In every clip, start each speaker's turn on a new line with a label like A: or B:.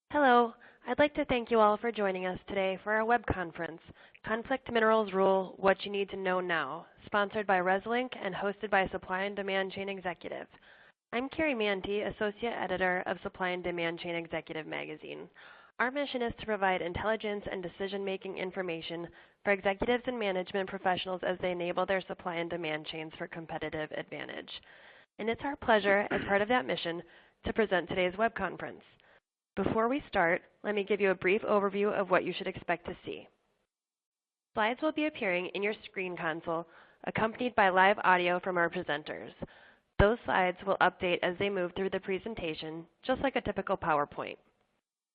A: Hello. I'd like to thank you all for joining us today for our web conference, Conflict Minerals Rule, What You Need to Know Now, sponsored by Resilinc and hosted by Supply and Demand Chain Executive. I'm Carrie Manti, Associate Editor of Supply and Demand Chain Executive magazine. Our mission is to provide intelligence and decision-making information for executives and management professionals as they enable their supply and demand chains for competitive advantage. And it's our pleasure, as part of that mission, to present today's web conference. Before we start, let me give you a brief overview of what you should expect to see. Slides will be appearing in your screen console, accompanied by live audio from our presenters. Those slides will update as they move through the presentation, just like a typical PowerPoint.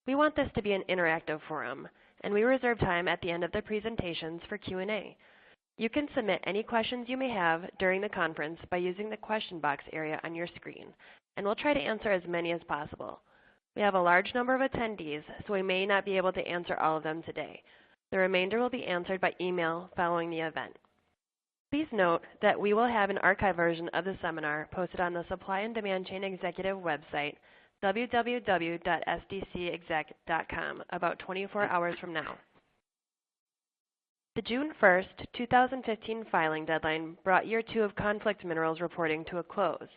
A: We want this to be an interactive forum, and we reserve time at the end of the presentations for Q&A. You can submit any questions you may have during the conference by using the question box area on your screen, and we'll try to answer as many as possible. We have a large number of attendees, so we may not be able to answer all of them today. The remainder will be answered by email following the event. Please note that we will have an archive version of the seminar posted on the Supply and Demand Chain Executive website, www.sdcexec.com, about 24 hours from now. The June 1st, 2015 filing deadline brought year 2 of conflict minerals reporting to a close.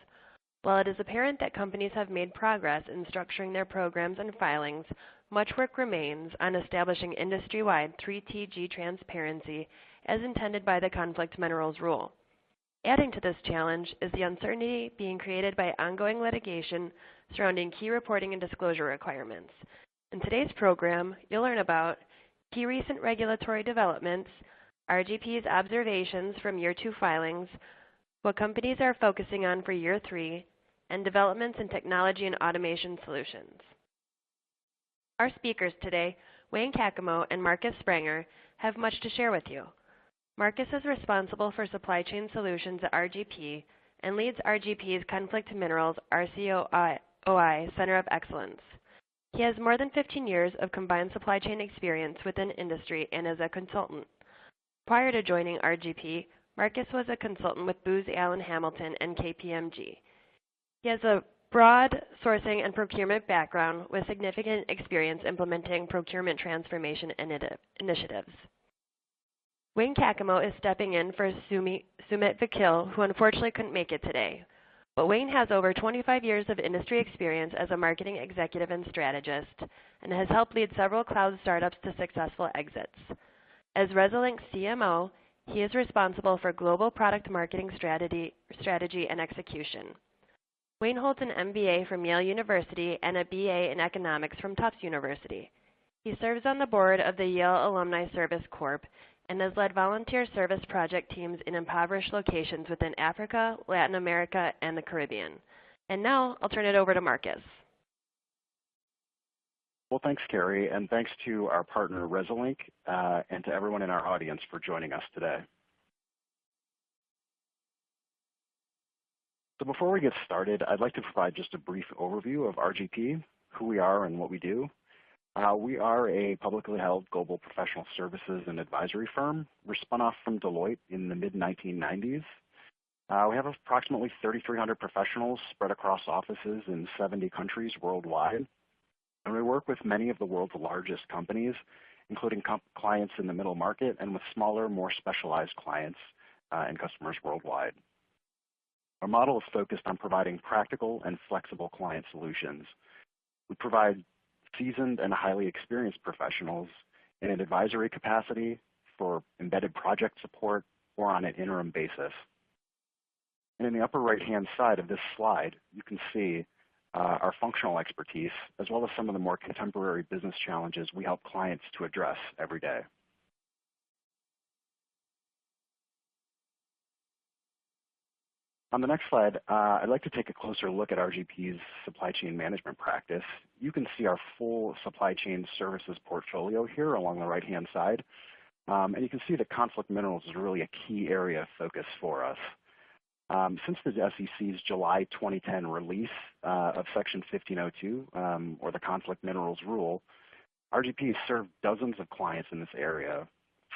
A: While it is apparent that companies have made progress in structuring their programs and filings, much work remains on establishing industry-wide 3TG transparency as intended by the Conflict Minerals Rule. Adding to this challenge is the uncertainty being created by ongoing litigation surrounding key reporting and disclosure requirements. In today's program, you'll learn about key recent regulatory developments, RGP's observations from year 2 filings, what companies are focusing on for year 3, and developments in technology and automation solutions. Our speakers today, Wayne Kakamo and Marcus Spranger, have much to share with you. Marcus is responsible for supply chain solutions at RGP and leads RGP's Conflict Minerals RCOI Center of Excellence. He has more than 15 years of combined supply chain experience within industry and as a consultant. Prior to joining RGP, Marcus was a consultant with Booz Allen Hamilton and KPMG. He has a broad sourcing and procurement background with significant experience implementing procurement transformation initiatives. Wayne Kakamo is stepping in for Sumit Vakil, who unfortunately couldn't make it today. But Wayne has over 25 years of industry experience as a marketing executive and strategist and has helped lead several cloud startups to successful exits. As Resilinc's CMO, he is responsible for global product marketing strategy and execution. Wayne holds an MBA from Yale University and a BA in economics from Tufts University. He serves on the board of the Yale Alumni Service Corp and has led volunteer service project teams in impoverished locations within Africa, Latin America, and the Caribbean. And now I'll turn it over to Marcus.
B: Well, thanks, Carrie, and thanks to our partner Resilinc and to everyone in our audience for joining us today. So before we get started, I'd like to provide just a brief overview of RGP, who we are and what we do. We are a publicly held global professional services and advisory firm. We're spun off from Deloitte in the mid-1990s. We have approximately 3,300 professionals spread across offices in 70 countries worldwide. And we work with many of the world's largest companies, including clients in the middle market and with smaller, more specialized clients and customers worldwide. Our model is focused on providing practical and flexible client solutions. We provide seasoned and highly experienced professionals in an advisory capacity for embedded project support or on an interim basis. And in the upper right-hand side of this slide, you can see our functional expertise, as well as some of the more contemporary business challenges we help clients to address every day. On the next slide, I'd like to take a closer look at RGP's supply chain management practice. You can see our full supply chain services portfolio here along the right-hand side. And you can see that conflict minerals is really a key area of focus for us. Since the SEC's July 2010 release of Section 1502, or the Conflict Minerals Rule, RGP has served dozens of clients in this area.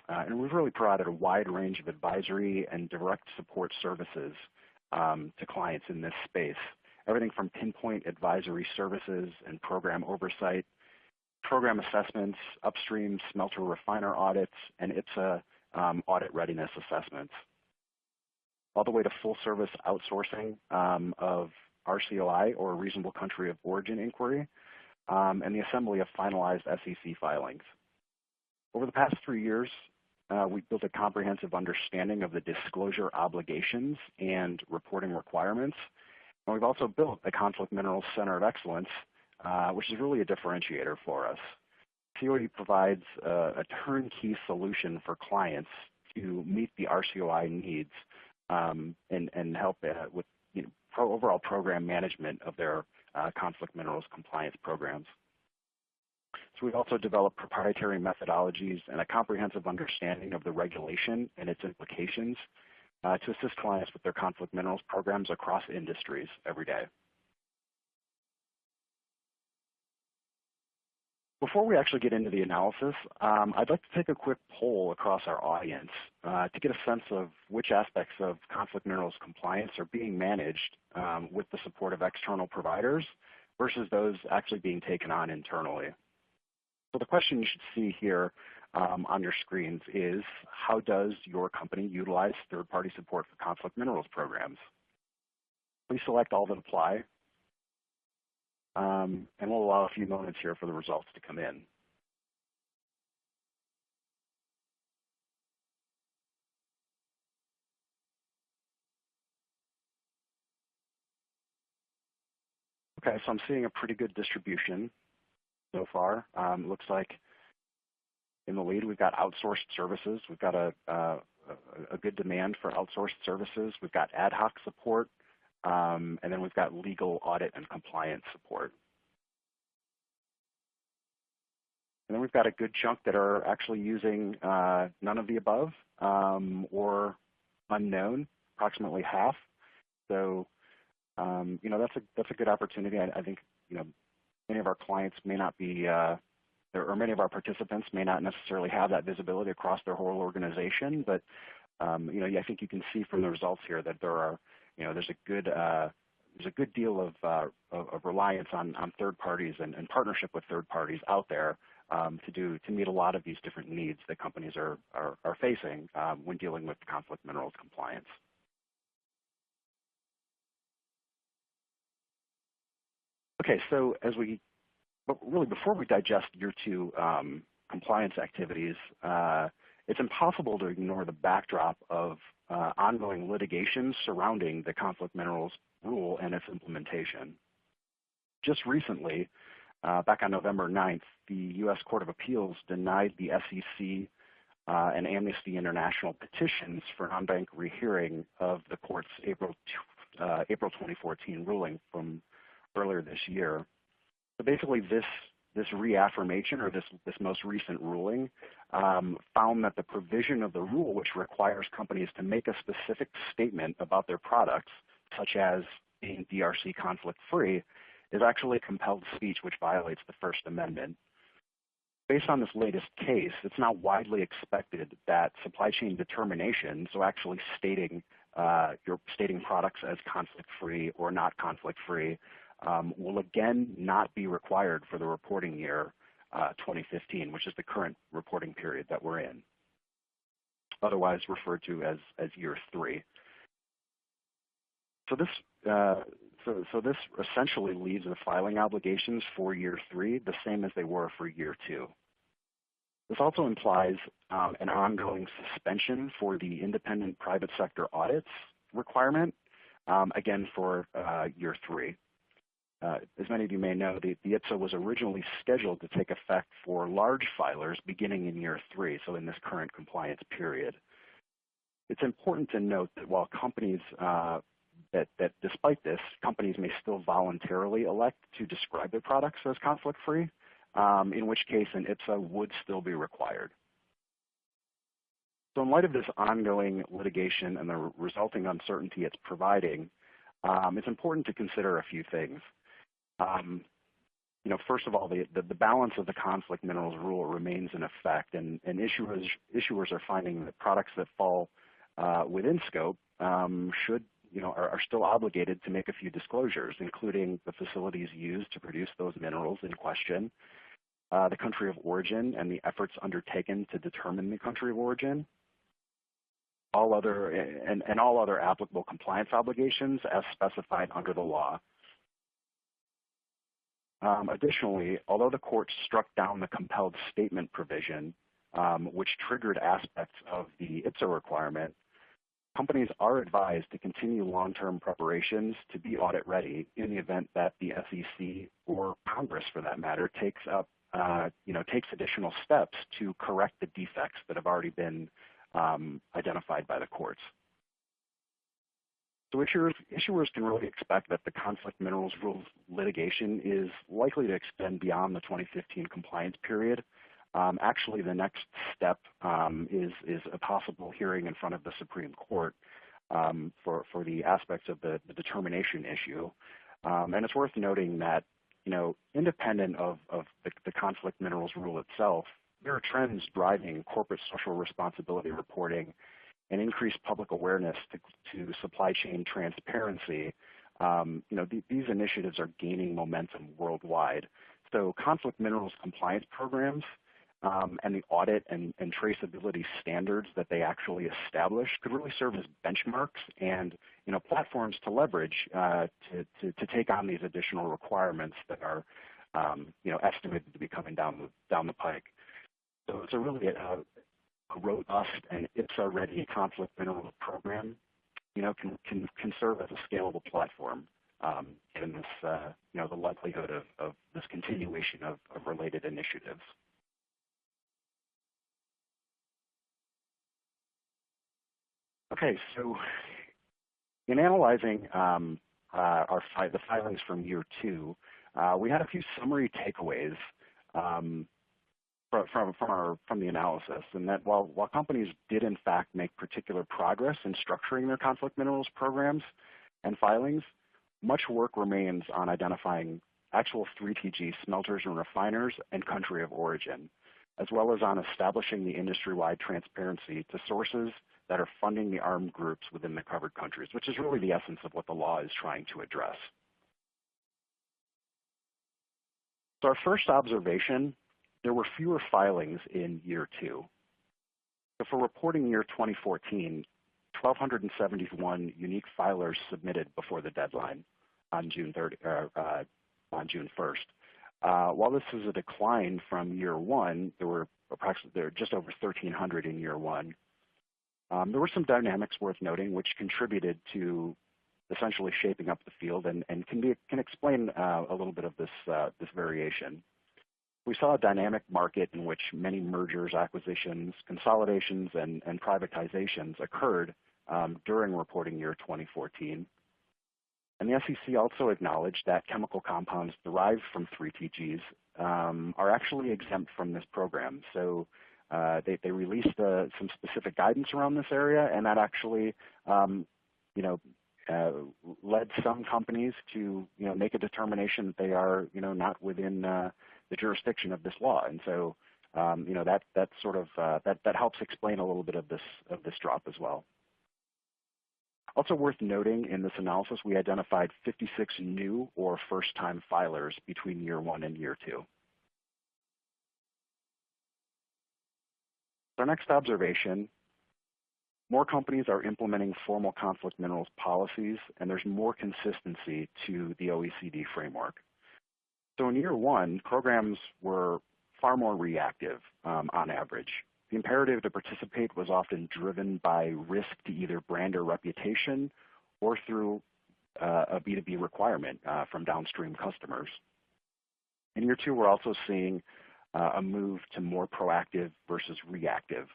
B: And we've really provided a wide range of advisory and direct support services to clients in this space. Everything from pinpoint advisory services and program oversight program assessments, upstream smelter refiner audits, and IPSA audit readiness assessments, all the way to full service outsourcing of RCOI, or reasonable country of origin inquiry, and the assembly of finalized SEC filings. Over the past 3 years, we've built a comprehensive understanding of the disclosure obligations and reporting requirements. And we've also built a Conflict Minerals Center of Excellence, which is really a differentiator for us. COE provides a turnkey solution for clients to meet the RCOI needs and help with overall program management of their conflict minerals compliance programs. So we also develop proprietary methodologies and a comprehensive understanding of the regulation and its implications to assist clients with their conflict minerals programs across industries every day. Before we actually get into the analysis, I'd like to take a quick poll across our audience to get a sense of which aspects of conflict minerals compliance are being managed with the support of external providers versus those actually being taken on internally. So the question you should see here on your screens is, how does your company utilize third-party support for conflict minerals programs? Please select all that apply. And we'll allow a few moments here for the results to come in. Okay, so I'm seeing a pretty good distribution so far. Looks like in the lead we've got outsourced services. We've got a good demand for outsourced services. We've got ad hoc support. And then we've got legal, audit, and compliance support. And then we've got a good chunk that are actually using none of the above or unknown, approximately half. So, that's a good opportunity. I think, many of our clients may not be, or many of our participants may not necessarily have that visibility across their whole organization. But, I think you can see from the results here that there are, there's a good deal of reliance on third parties and partnership with third parties out there to meet a lot of these different needs that companies are facing when dealing with conflict minerals compliance. Okay, so before we digest year 2 compliance activities, it's impossible to ignore the backdrop of ongoing litigation surrounding the Conflict Minerals Rule and its implementation. Just recently, back on November 9th, the U.S. Court of Appeals denied the SEC and Amnesty International petitions for non-bank rehearing of the court's April 2014 ruling from earlier this year. So basically, this reaffirmation, or this most recent ruling, found that the provision of the rule which requires companies to make a specific statement about their products, such as being DRC conflict-free, is actually compelled speech which violates the First Amendment. Based on this latest case, it's now widely expected that supply chain determination, so actually stating products as conflict-free or not conflict-free, will again not be required for the reporting year 2015, which is the current reporting period that we're in, otherwise referred to as year 3. So this essentially leaves the filing obligations for year 3 the same as they were for year 2. This also implies an ongoing suspension for the independent private sector audits requirement, again for year 3. As many of you may know, the IPSA was originally scheduled to take effect for large filers beginning in year 3, so in this current compliance period. It's important to note that while companies, that despite this, companies may still voluntarily elect to describe their products as conflict-free, in which case an IPSA would still be required. So in light of this ongoing litigation and the resulting uncertainty it's providing, it's important to consider a few things. First of all, the balance of the Conflict Minerals Rule remains in effect, and issuers are finding that products that fall within scope are still obligated to make a few disclosures, including the facilities used to produce those minerals in question, the country of origin and the efforts undertaken to determine the country of origin, all other applicable compliance obligations as specified under the law. Additionally, although the court struck down the compelled statement provision, which triggered aspects of the IPSA requirement, companies are advised to continue long-term preparations to be audit ready in the event that the SEC or Congress, for that matter, takes additional steps to correct the defects that have already been identified by the courts. So issuers can really expect that the conflict minerals rules litigation is likely to extend beyond the 2015 compliance period. Actually, the next step is a possible hearing in front of the Supreme Court for the aspects of the determination issue. And it's worth noting that, independent of the conflict minerals rule itself, there are trends driving corporate social responsibility reporting and increased public awareness to supply chain transparency. These initiatives are gaining momentum worldwide. So conflict minerals compliance programs and the audit and traceability standards that they actually establish could really serve as benchmarks and platforms to leverage to take on these additional requirements that are estimated to be coming down the pike. So it's a really a robust and IPSA-ready conflict minerals program, can serve as a scalable platform in this, the likelihood of this continuation of related initiatives. Okay, so in analyzing the filings from year 2, we had a few summary takeaways from the analysis, and that while companies did in fact make particular progress in structuring their conflict minerals programs and filings, much work remains on identifying actual 3TG smelters and refiners and country of origin, as well as on establishing the industry-wide transparency to sources that are funding the armed groups within the covered countries, which is really the essence of what the law is trying to address. So our first observation, there were fewer filings in year 2. So for reporting year 2014, 1,271 unique filers submitted before the deadline on June 1st. While this is a decline from year 1, there were just over 1,300 in year 1. There were some dynamics worth noting which contributed to essentially shaping up the field and can explain a little bit of this variation. We saw a dynamic market in which many mergers, acquisitions, consolidations, and privatizations occurred during reporting year 2014. And the SEC also acknowledged that chemical compounds derived from 3TGs are actually exempt from this program. So they released some specific guidance around this area, and that actually led some companies to make a determination that they are not within the jurisdiction of this law, and so that sort of that helps explain a little bit of this drop as well. Also worth noting in this analysis, we identified 56 new or first-time filers between year 1 and year 2. Our next observation, more companies are implementing formal conflict minerals policies, and there's more consistency to the OECD framework. So in year 1, programs were far more reactive on average. The imperative to participate was often driven by risk to either brand or reputation or through a B2B requirement from downstream customers. In year 2, we're also seeing a move to more proactive versus reactive.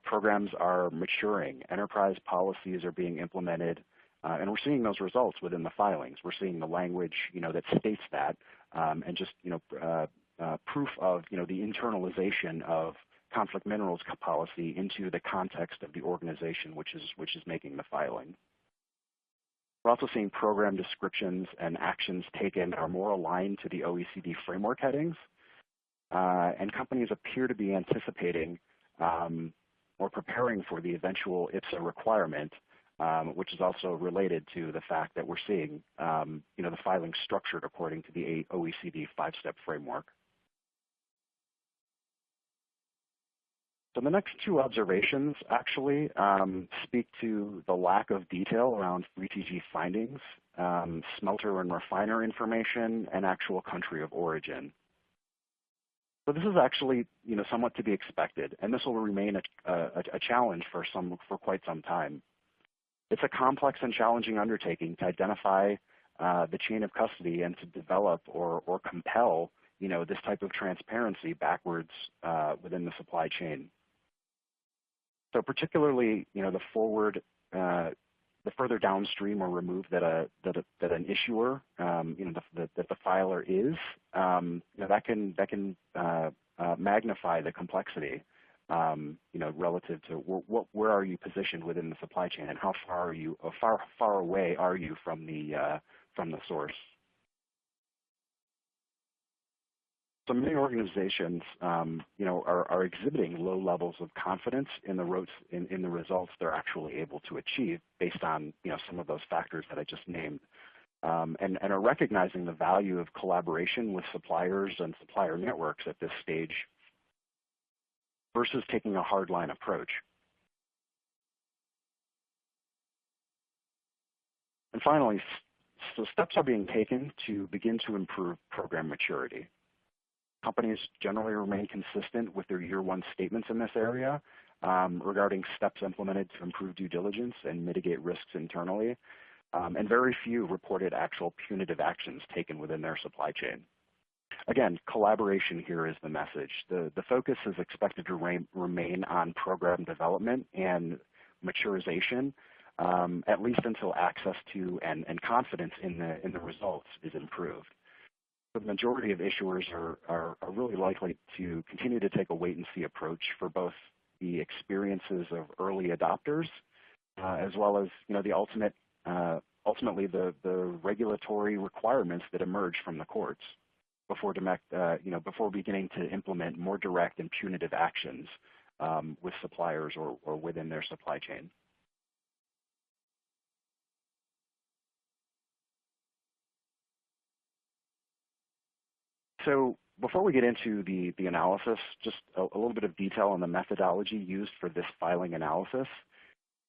B: Programs are maturing, enterprise policies are being implemented, and we're seeing those results within the filings. We're seeing the language, that states that, and just, proof of, the internalization of conflict minerals policy into the context of the organization which is making the filing. We're also seeing program descriptions and actions taken are more aligned to the OECD framework headings, and companies appear to be anticipating or preparing for the eventual IPSA requirement, which is also related to the fact that we're seeing the filing structured according to the OECD 5-step framework. So the next two observations actually speak to the lack of detail around 3TG findings, smelter and refiner information, and actual country of origin. So this is actually, somewhat to be expected, and this will remain a challenge for quite some time. It's a complex and challenging undertaking to identify the chain of custody and to develop or compel, this type of transparency backwards within the supply chain. So particularly, the further downstream or removed that an issuer, that the filer is, that can magnify the complexity, relative to where are you positioned within the supply chain, and how far away are you from the source. So many organizations, are exhibiting low levels of confidence in the results they're actually able to achieve based on, some of those factors that I just named, and are recognizing the value of collaboration with suppliers and supplier networks at this stage versus taking a hardline approach. And finally, so steps are being taken to begin to improve program maturity. Companies generally remain consistent with their year one statements in this area regarding steps implemented to improve due diligence and mitigate risks internally, and very few reported actual punitive actions taken within their supply chain. Again, collaboration here is the message. The focus is expected to remain on program development and maturization, at least until access to and confidence in the results is improved. The majority of issuers are really likely to continue to take a wait-and-see approach for both the experiences of early adopters, as well as the ultimately the regulatory requirements that emerge from the courts before beginning to implement more direct and punitive actions with suppliers or within their supply chain. So before we get into the analysis, just a little bit of detail on the methodology used for this filing analysis.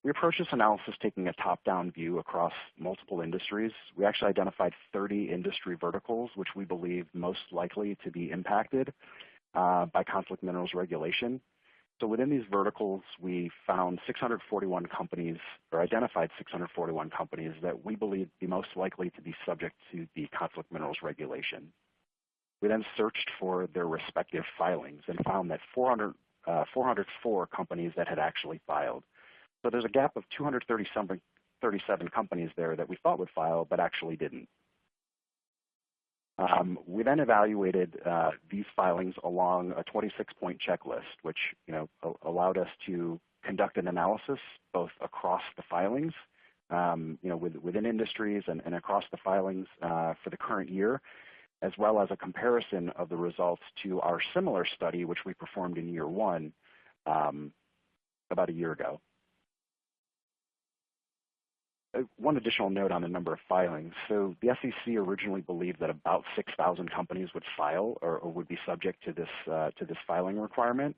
B: We approached this analysis taking a top-down view across multiple industries. We actually identified 30 industry verticals, which we believe most likely to be impacted by conflict minerals regulation. So within these verticals, we found 641 companies, or identified 641 companies that we believe be most likely to be subject to the conflict minerals regulation. We then searched for their respective filings and found that 404 companies that had actually filed. So there's a gap of 237 companies there that we thought would file but actually didn't. We then evaluated these filings along a 26-point checklist, which allowed us to conduct an analysis both across the filings, within industries and across the filings for the current year, as well as a comparison of the results to our similar study, which we performed in year one about a year ago. One additional note on the number of filings. So the SEC originally believed that about 6,000 companies would file or would be subject to this filing requirement.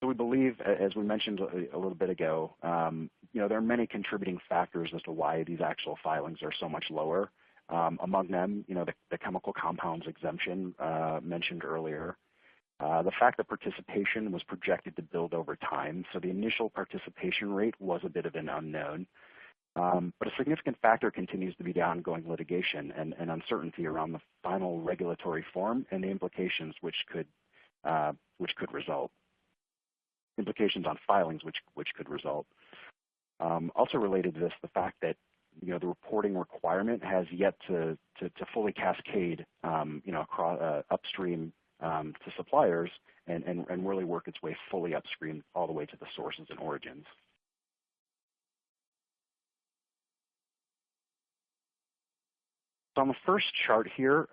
B: So we believe, as we mentioned a little bit ago, there are many contributing factors as to why these actual filings are so much lower. Among them, the chemical compounds exemption mentioned earlier. The fact that participation was projected to build over time, so the initial participation rate was a bit of an unknown. But a significant factor continues to be the ongoing litigation and uncertainty around the final regulatory form and the implications which could result. Implications on filings which could result. Also related to this, the fact that the reporting requirement has yet to fully cascade across upstream to suppliers and really work its way fully upstream all the way to the sources and origins. So on the first chart here,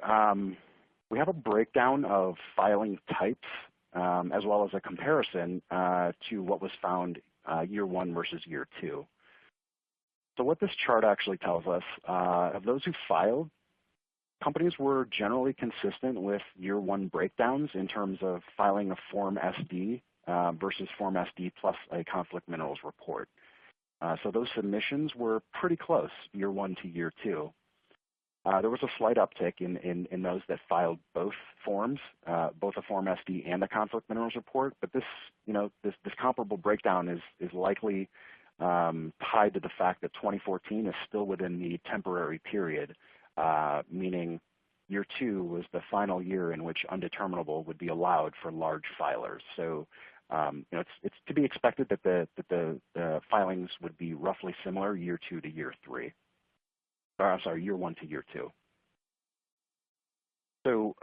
B: we have a breakdown of filing types as well as a comparison to what was found year one versus year two. So what this chart actually tells us, of those who filed, companies were generally consistent with year one breakdowns in terms of filing a Form SD versus Form SD plus a conflict minerals report. So those submissions were pretty close, year 1 to year 2. There was a slight uptick in those that filed both forms, both a Form SD and a conflict minerals report. But this, this comparable breakdown is likely tied to the fact that 2014 is still within the temporary period, meaning year 2 was the final year in which undeterminable would be allowed for large filers. So it's to be expected that the filings would be roughly similar year 2 to year 3. I'm sorry, year 1 to year 2. So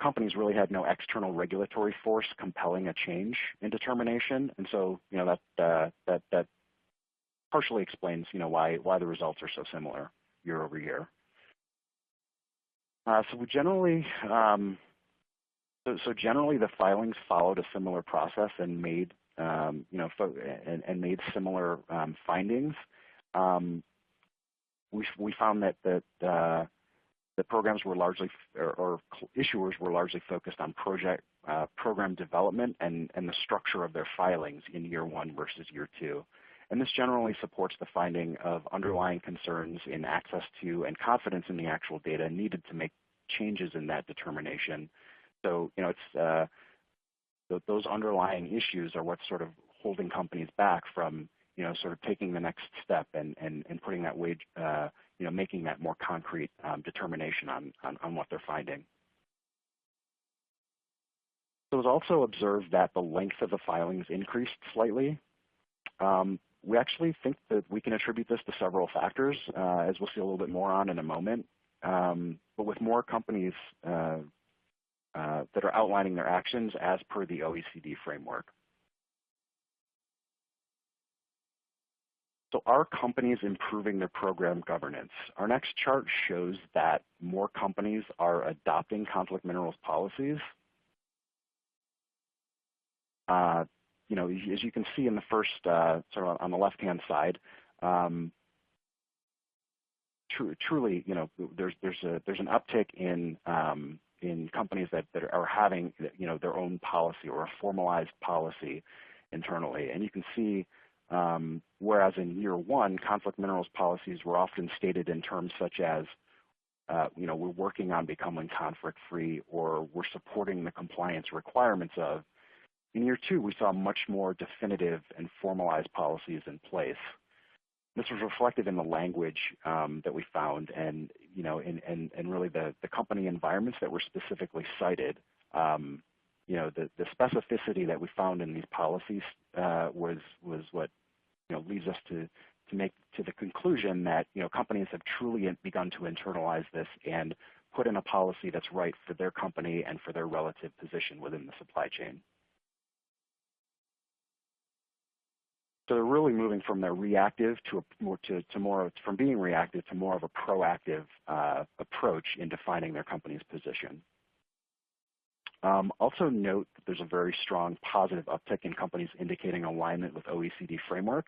B: companies really had no external regulatory force compelling a change in determination, and so that partially explains why the results are so similar year over year. So generally the filings followed a similar process and made made similar findings. We found that the programs were largely, or issuers were largely focused on program development and the structure of their filings in year 1 versus year 2. And this generally supports the finding of underlying concerns in access to and confidence in the actual data needed to make changes in that determination. So, it's those underlying issues are what's sort of holding companies back from, sort of taking the next step and putting that wage, making that more concrete determination on what they're finding. So it was also observed that the length of the filings increased slightly. We actually think that we can attribute this to several factors, as we'll see a little bit more on in a moment. But with more companies that are outlining their actions as per the OECD framework. So are companies improving their program governance? Our next chart shows that more companies are adopting conflict minerals policies. As you can see in the first, sort of on the left-hand side, truly, there's an uptick in companies that are having, their own policy or a formalized policy internally, and you can see. Whereas in year 1, conflict minerals policies were often stated in terms such as, we're working on becoming conflict-free, or we're supporting the compliance requirements of. In year 2, we saw much more definitive and formalized policies in place. This was reflected in the language that we found, and and really the company environments that were specifically cited. The specificity that we found in these policies was what leads us to make to the conclusion that companies have truly begun to internalize this and put in a policy that's right for their company and for their relative position within the supply chain. So they're really moving from their reactive from being reactive to more of a proactive approach in defining their company's position. Also note that there's a very strong positive uptick in companies indicating alignment with OECD framework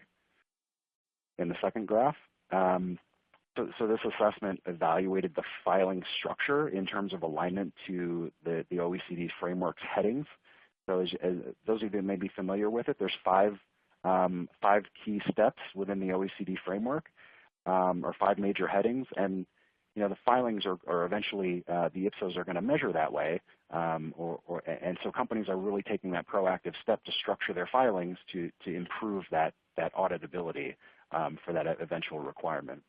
B: in the second graph. So this assessment evaluated the filing structure in terms of alignment to the OECD framework's headings. So as those of you who may be familiar with it, there's five key steps within the OECD framework, or 5 major headings, and the filings are eventually the IPSOs are going to measure that way, and so companies are really taking that proactive step to structure their filings to improve that auditability for that eventual requirement.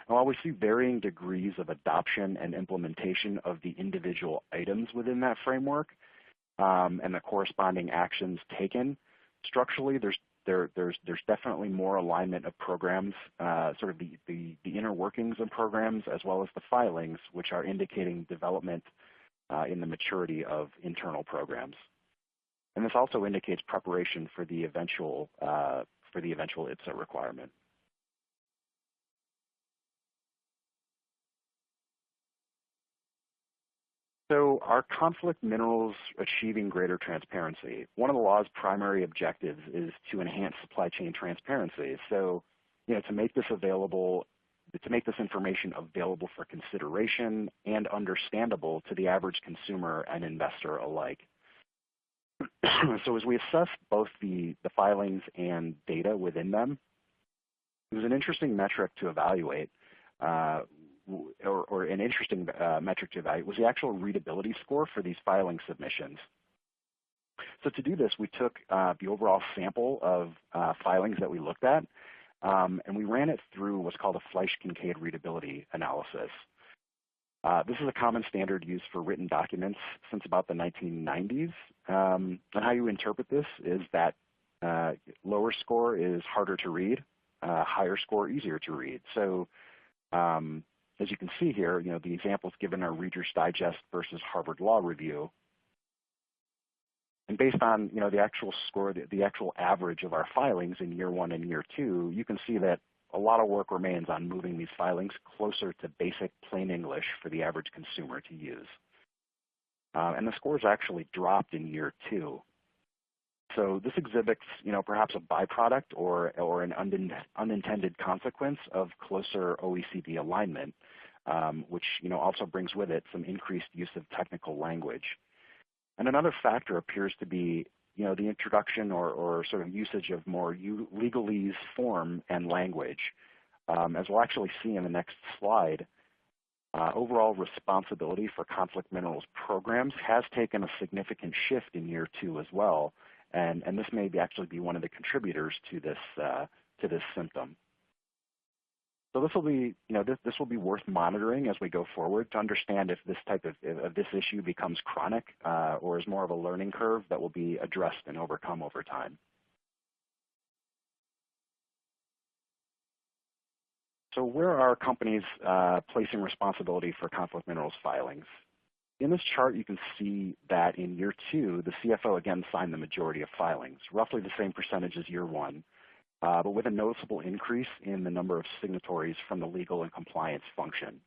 B: And while we see varying degrees of adoption and implementation of the individual items within that framework and the corresponding actions taken, structurally there's definitely more alignment of programs, sort of the inner workings of programs as well as the filings, which are indicating development in the maturity of internal programs. And this also indicates preparation for the eventual IPSO requirement. So are conflict minerals achieving greater transparency? One of the law's primary objectives is to enhance supply chain transparency. So, to make this information available for consideration and understandable to the average consumer and investor alike. So as we assess both the filings and data within them, it was an interesting metric to evaluate, or an interesting metric to evaluate was the actual readability score for these filing submissions. So to do this, we took the overall sample of filings that we looked at, and we ran it through what's called a Fleisch-Kincaid readability analysis. This is a common standard used for written documents since about the 1990s. And how you interpret this is that lower score is harder to read, higher score easier to read. So as you can see here, the examples given are Reader's Digest versus Harvard Law Review. And based on the actual score, the actual average of our filings in year 1 and year 2, you can see that a lot of work remains on moving these filings closer to basic plain English for the average consumer to use. And the scores actually dropped in year 2. So this exhibits, perhaps a byproduct or an unintended consequence of closer OECD alignment, which also brings with it some increased use of technical language. And another factor appears to be, the introduction or sort of usage of more legalese form and language. As we'll actually see in the next slide, overall responsibility for conflict minerals programs has taken a significant shift in year 2 as well, and this may actually be one of the contributors to this symptom. So this will be worth monitoring as we go forward to understand if this type of this issue becomes chronic or is more of a learning curve that will be addressed and overcome over time. So where are companies placing responsibility for conflict minerals filings? In this chart, you can see that in year 2, the CFO again signed the majority of filings, roughly the same percentage as year 1. But with a noticeable increase in the number of signatories from the legal and compliance function,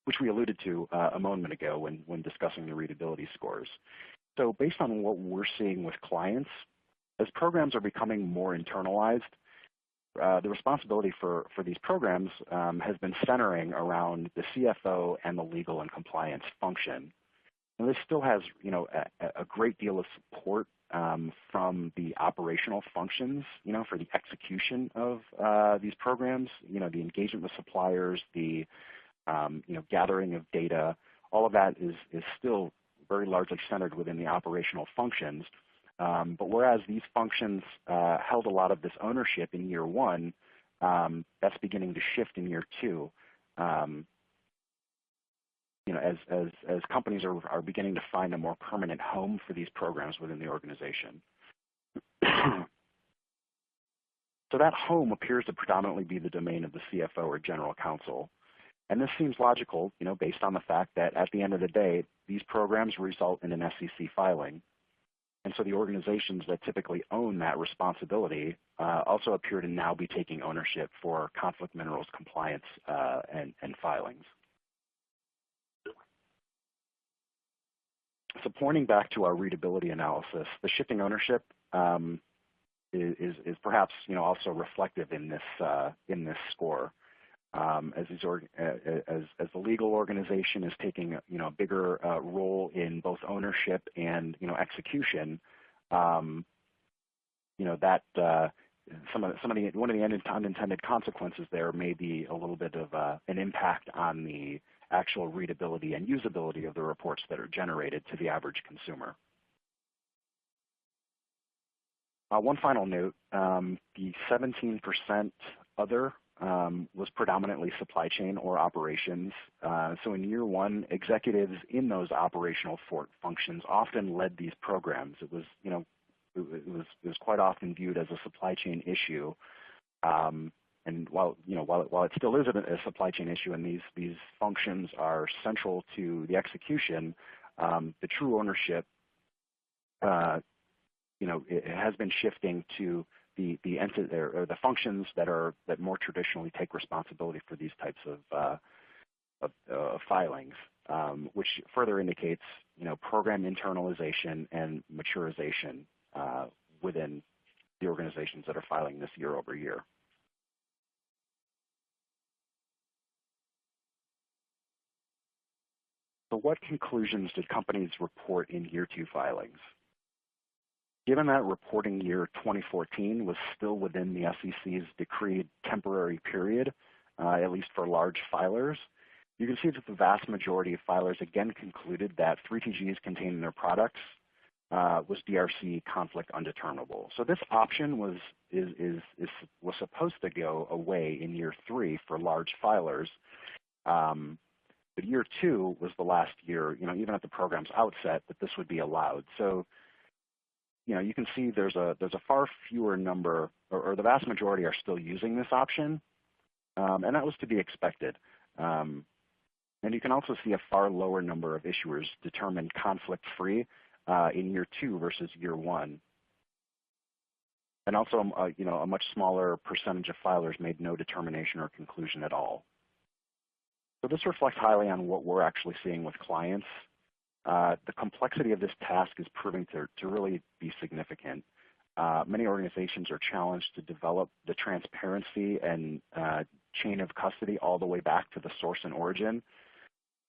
B: which we alluded to a moment ago when discussing the readability scores. So based on what we're seeing with clients, as programs are becoming more internalized, the responsibility for these programs has been centering around the CFO and the legal and compliance function. And this still has, a great deal of support from the operational functions, for the execution of these programs, the engagement with suppliers, the, gathering of data. All of that is still very largely centered within the operational functions. But whereas these functions held a lot of this ownership in year 1, that's beginning to shift in year 2. As companies are beginning to find a more permanent home for these programs within the organization. So that home appears to predominantly be the domain of the CFO or general counsel. And this seems logical, based on the fact that at the end of the day, these programs result in an SEC filing. And so the organizations that typically own that responsibility also appear to now be taking ownership for conflict minerals compliance and filings. So pointing back to our readability analysis, the shifting ownership is perhaps also reflective in this score, as the legal organization is taking a bigger role in both ownership and execution. That one of the unintended consequences there may be a little bit of an impact on the actual readability and usability of the reports that are generated to the average consumer. One final note, the 17% other was predominantly supply chain or operations. So in year 1, executives in those operational functions often led these programs. It was quite often viewed as a supply chain issue. And while it still is a supply chain issue, and these functions are central to the execution, the true ownership, it has been shifting to the entity or the functions that more traditionally take responsibility for these types of filings, which further indicates program internalization and maturization within the organizations that are filing this year over year. So what conclusions did companies report in year 2 filings? Given that reporting year 2014 was still within the SEC's decreed temporary period, at least for large filers, you can see that the vast majority of filers again concluded that 3TGs contained in their products was DRC conflict undeterminable. So this option was supposed to go away in year 3 for large filers. But year 2 was the last year, even at the program's outset, that this would be allowed. So, you can see there's a far fewer number, or the vast majority are still using this option, and that was to be expected. And you can also see a far lower number of issuers determined conflict-free in year 2 versus year 1. And also, a much smaller percentage of filers made no determination or conclusion at all. So this reflects highly on what we're actually seeing with clients. The complexity of this task is proving to really be significant. Many organizations are challenged to develop the transparency and chain of custody all the way back to the source and origin,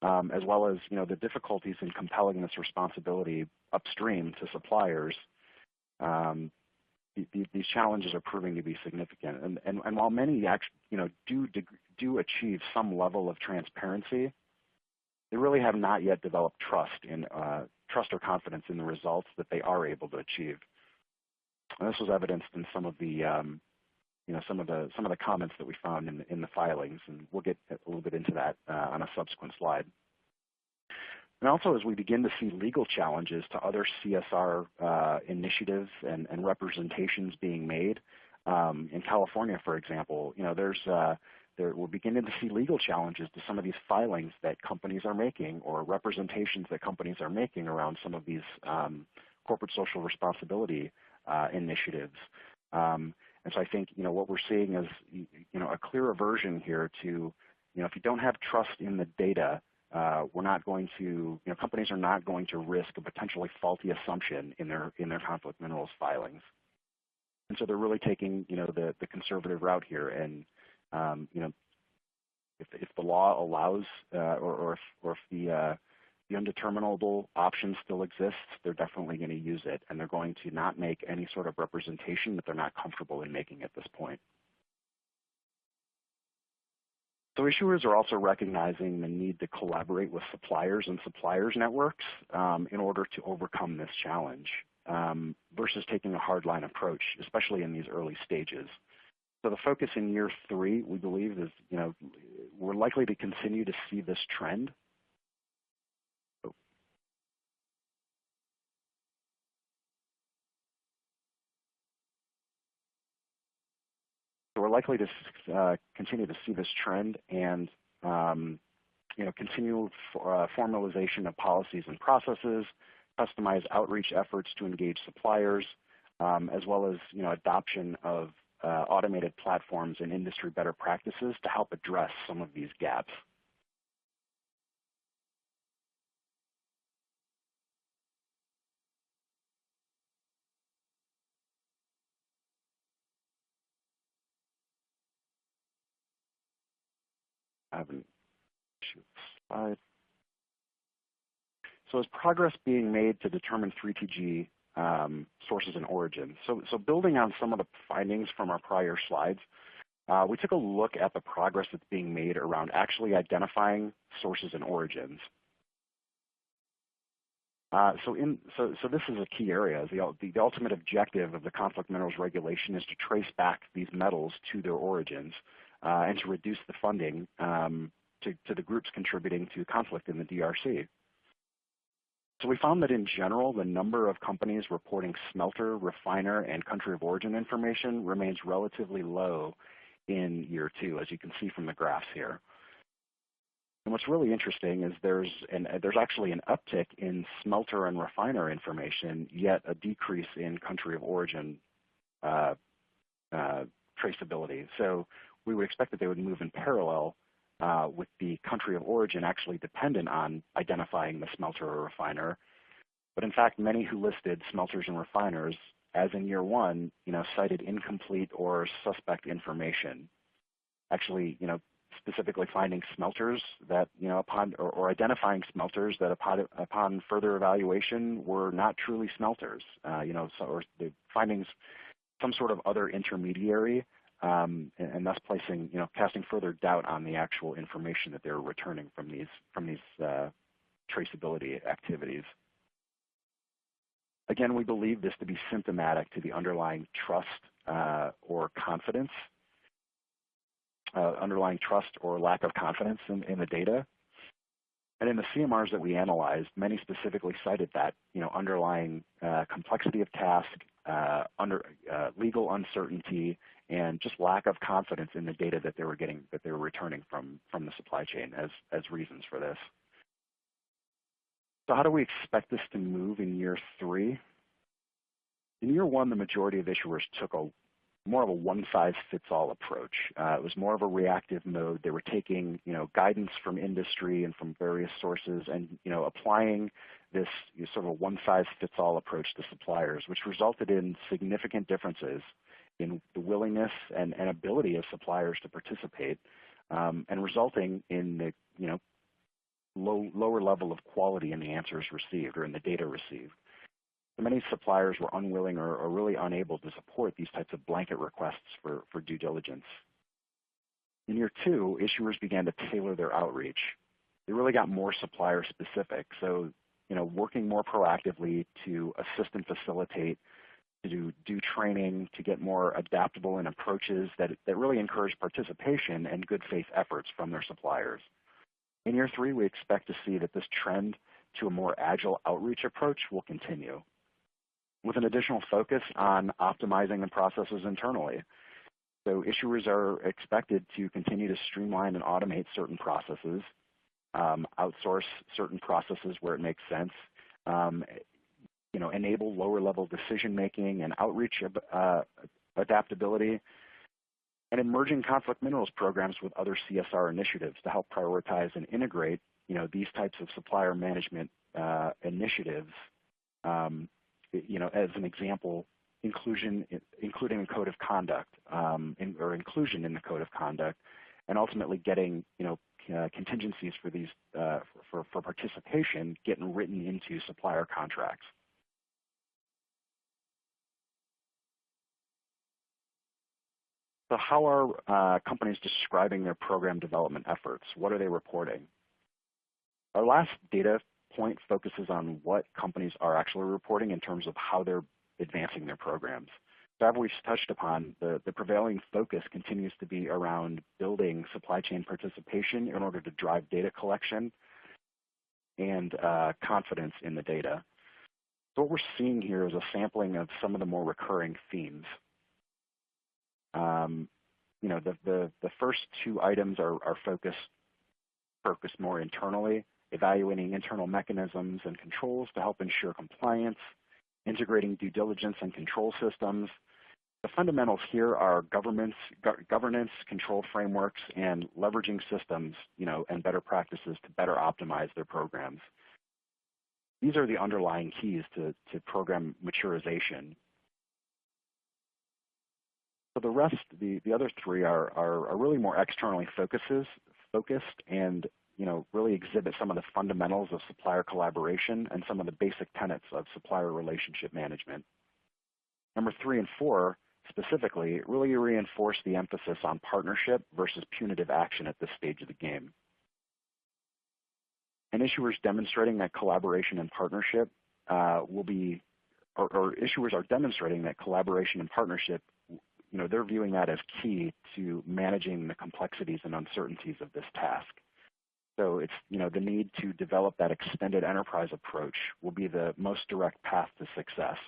B: as well as the difficulties in compelling this responsibility upstream to suppliers. These challenges are proving to be significant, and while many actually do achieve some level of transparency, they really have not yet developed trust or confidence in the results that they are able to achieve. And this was evidenced in some of the some of the comments that we found in the filings, and we'll get a little bit into that on a subsequent slide. And also, as we begin to see legal challenges to other CSR initiatives and representations being made, in California, for example, we're beginning to see legal challenges to some of these filings that companies are making or representations that companies are making around some of these corporate social responsibility initiatives. And so I think what we're seeing is a clear aversion here to if you don't have trust in the data, we're not going to companies are not going to risk a potentially faulty assumption in their conflict minerals filings. And so they're really taking the conservative route here, and if the law allows or if the undeterminable option still exists, they're definitely going to use it, and they're going to not make any sort of representation that they're not comfortable in making at this point. So issuers are also recognizing the need to collaborate with suppliers and suppliers networks in order to overcome this challenge versus taking a hardline approach, especially in these early stages. So the focus in year 3, we believe, is we're likely to continue to see this trend. So we're likely to continue to see this trend and continue formalization of policies and processes, customize outreach efforts to engage suppliers, as well as adoption of automated platforms and industry better practices to help address some of these gaps. I haven't shoot slide. So is progress being made to determine 3TG sources and origins? So building on some of the findings from our prior slides, we took a look at the progress that's being made around actually identifying sources and origins. So this is a key area. The ultimate objective of the conflict minerals regulation is to trace back these metals to their origins and to reduce the funding to the groups contributing to conflict in the DRC. So we found that in general, the number of companies reporting smelter, refiner, and country of origin information remains relatively low in year 2, as you can see from the graphs here. And what's really interesting is there's actually an uptick in smelter and refiner information, yet a decrease in country of origin traceability. So we would expect that they would move in parallel with the country of origin actually dependent on identifying the smelter or refiner. But in fact, many who listed smelters and refiners, as in year 1, cited incomplete or suspect information. Actually, specifically finding smelters that, or identifying smelters that upon further evaluation were not truly smelters, or the findings some sort of other intermediary, and thus casting further doubt on the actual information that they're returning from these traceability activities. Again, we believe this to be symptomatic to the underlying trust or confidence, underlying trust or lack of confidence in the data. And in the CMRs that we analyzed, many specifically cited that, underlying complexity of task, legal uncertainty, and just lack of confidence in the data that they were returning from the supply chain as reasons for this. So how do we expect this to move in year 3? In year 1, the majority of issuers took more of a one-size-fits-all approach. It was more of a reactive mode. They were taking, guidance from industry and from various sources and, applying this sort of a one-size-fits-all approach to suppliers, which resulted in significant differences in the willingness and ability of suppliers to participate, and resulting in the, lower level of quality in the answers received or in the data received. Many suppliers were unwilling or really unable to support these types of blanket requests for due diligence. In year 2, issuers began to tailor their outreach. They really got more supplier specific. So, working more proactively to assist and facilitate, to do training, to get more adaptable in approaches that really encourage participation and good faith efforts from their suppliers. In year 3, we expect to see that this trend to a more agile outreach approach will continue, with an additional focus on optimizing the processes internally. So issuers are expected to continue to streamline and automate certain processes, outsource certain processes where it makes sense, enable lower-level decision-making and outreach adaptability, and emerging conflict minerals programs with other CSR initiatives to help prioritize and integrate, these types of supplier management initiatives. As an example, including a code of conduct, or inclusion in the code of conduct, and ultimately getting, contingencies for these for participation getting written into supplier contracts. So how are companies describing their program development efforts? What are they reporting? Our last data point focuses on what companies are actually reporting in terms of how they're advancing their programs. So as we've touched upon, the prevailing focus continues to be around building supply chain participation in order to drive data collection and confidence in the data. So what we're seeing here is a sampling of some of the more recurring themes. The first 2 items are focused more internally, evaluating internal mechanisms and controls to help ensure compliance, integrating due diligence and control systems. The fundamentals here are governance, control frameworks, and leveraging systems, and better practices to better optimize their programs. These are the underlying keys to program maturization. So the rest, the other 3 are really more externally focused and really exhibit some of the fundamentals of supplier collaboration and some of the basic tenets of supplier relationship management. Number 3 and 4 specifically really reinforce the emphasis on partnership versus punitive action at this stage of the game. And issuers demonstrating that collaboration and partnership issuers are demonstrating that collaboration and partnership, they're viewing that as key to managing the complexities and uncertainties of this task. So it's, the need to develop that extended enterprise approach will be the most direct path to success.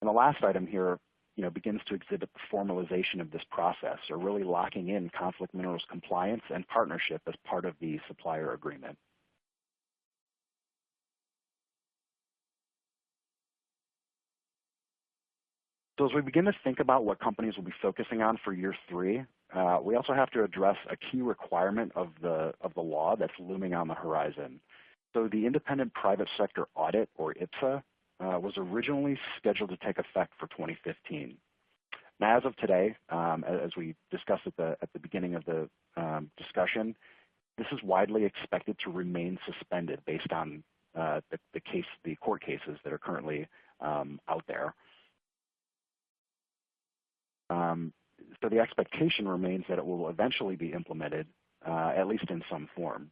B: And the last item here, begins to exhibit the formalization of this process, or really locking in conflict minerals compliance and partnership as part of the supplier agreement. So as we begin to think about what companies will be focusing on for year 3, we also have to address a key requirement of the law that's looming on the horizon. So the Independent Private Sector Audit, or IPSA, was originally scheduled to take effect for 2015. Now, as of today, as we discussed at the beginning of the discussion, this is widely expected to remain suspended based on the court cases that are currently out there. So the expectation remains that it will eventually be implemented, at least in some form.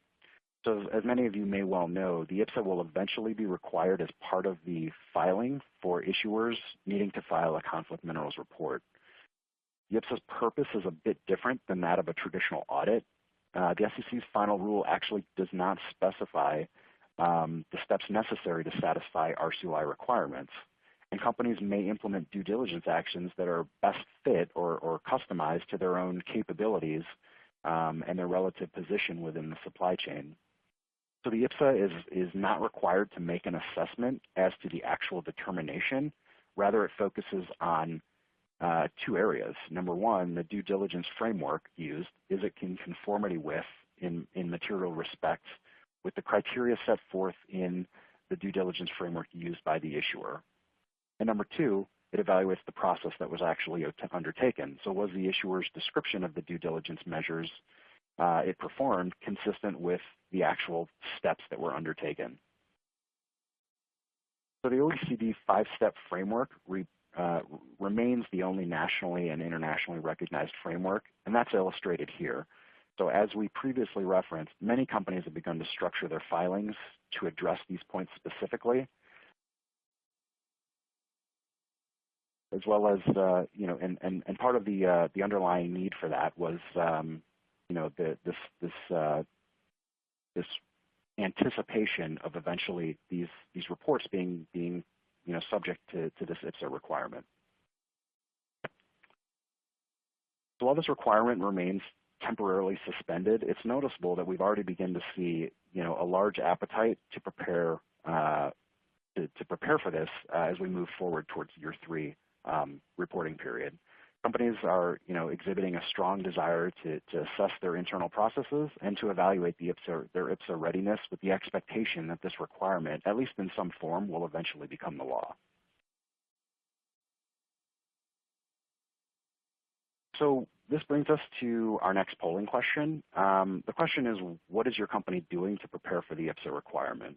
B: So as many of you may well know, the IPSA will eventually be required as part of the filing for issuers needing to file a conflict minerals report. The IPSA's purpose is a bit different than that of a traditional audit. The SEC's final rule actually does not specify the steps necessary to satisfy RCUI requirements. And companies may implement due diligence actions that are best fit or customized to their own capabilities and their relative position within the supply chain. So the IPSA is not required to make an assessment as to the actual determination. Rather, it focuses on two areas. Number one, the due diligence framework used. Is it in conformity with, in material respects, with the criteria set forth in the due diligence framework used by the issuer? And number two, it evaluates the process that was actually undertaken. So was the issuer's description of the due diligence measures it performed consistent with the actual steps that were undertaken? So the OECD five-step framework remains the only nationally and internationally recognized framework, and that's illustrated here. So as we previously referenced, many companies have begun to structure their filings to address these points specifically, as well as, and part of the underlying need for that was, this anticipation of eventually these reports being subject to this IPSA requirement. So while this requirement remains temporarily suspended, it's noticeable that we've already begun to see, a large appetite to prepare for this as we move forward towards year 3 reporting period. Companies are, exhibiting a strong desire to assess their internal processes and to evaluate their IPSA readiness with the expectation that this requirement, at least in some form, will eventually become the law. So this brings us to our next polling question. The question is, what is your company doing to prepare for the IPSA requirement?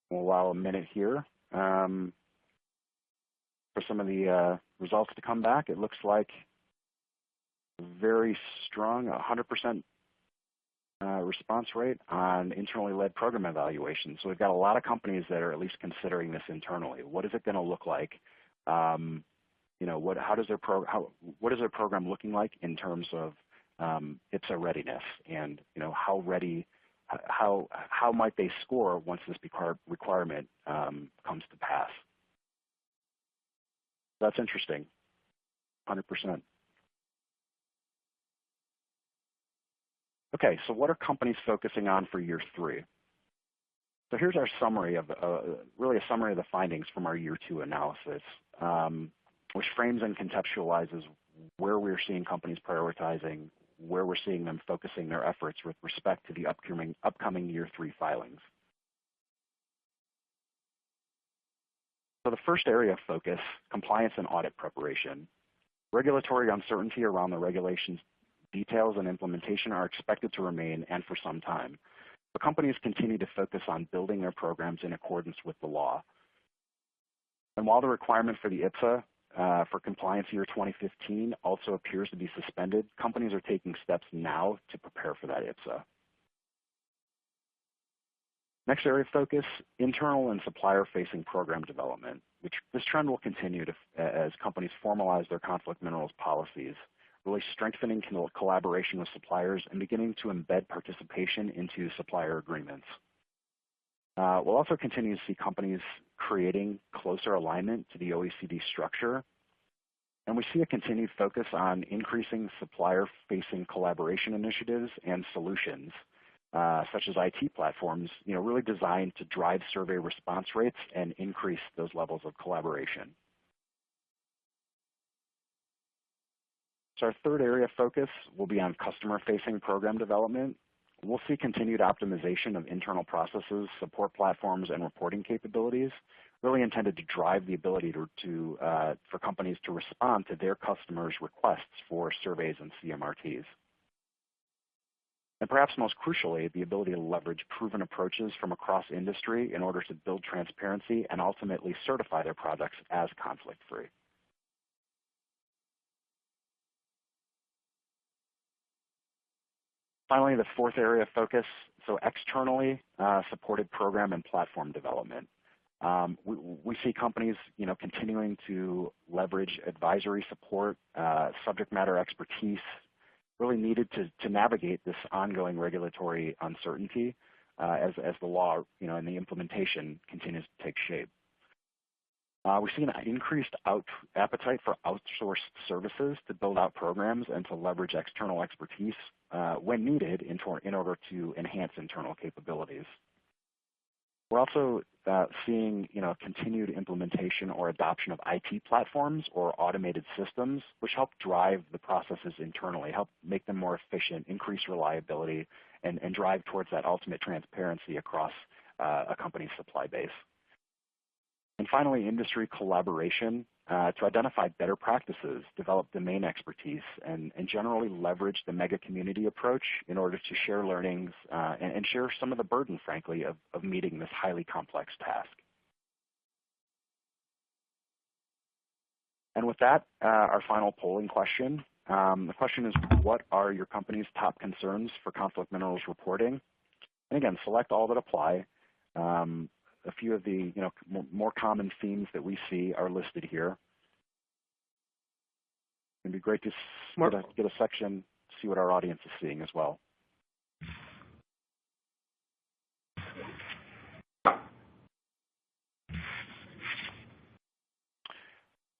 B: We'll allow a minute here for some of the results to come back. It looks like very strong, 100% response rate on internally led program evaluation. So we've got a lot of companies that are at least considering this internally. What is it going to look like? What is their program looking like in terms of IPSA readiness, and how might they score once this requirement comes to pass? That's interesting, 100%. Okay, so what are companies focusing on for year 3? So here's our summary of, really a summary of the findings from our year 2 analysis, which frames and conceptualizes where we're seeing companies prioritizing, where we're seeing them focusing their efforts with respect to the upcoming year 3 filings. So the first area of focus, compliance and audit preparation. Regulatory uncertainty around the regulations, details, and implementation are expected to remain, and for some time. But companies continue to focus on building their programs in accordance with the law. And while the requirement for the IPSA for compliance year 2015 also appears to be suspended, companies are taking steps now to prepare for that IPSA. Next area of focus, internal and supplier-facing program development, which this trend will continue as companies formalize their conflict minerals policies, really strengthening collaboration with suppliers and beginning to embed participation into supplier agreements. We'll also continue to see companies creating closer alignment to the OECD structure, and we see a continued focus on increasing supplier-facing collaboration initiatives and solutions, such as IT platforms, really designed to drive survey response rates and increase those levels of collaboration. So our third area of focus will be on customer-facing program development, we'll see continued optimization of internal processes, support platforms, and reporting capabilities, really intended to drive the ability for companies to respond to their customers' requests for surveys and CMRTs. And perhaps most crucially, the ability to leverage proven approaches from across industry in order to build transparency and ultimately certify their products as conflict-free. Finally, the fourth area of focus, so externally supported program and platform development. We see companies, continuing to leverage advisory support, subject matter expertise, really needed to navigate this ongoing regulatory uncertainty as the law, and the implementation continues to take shape. We've seen an increased appetite for outsourced services to build out programs and to leverage external expertise when needed in order to enhance internal capabilities. We're also seeing, continued implementation or adoption of IT platforms or automated systems, which help drive the processes internally, help make them more efficient, increase reliability, and drive towards that ultimate transparency across a company's supply base. And finally, industry collaboration to identify better practices, develop domain expertise, and generally leverage the mega community approach in order to share learnings and share some of the burden, frankly, of meeting this highly complex task. And with that, our final polling question. The question is, what are your company's top concerns for conflict minerals reporting? And again, select all that apply. A few of the more common themes that we see are listed here. It'd be great to get a section, see what our audience is seeing as well.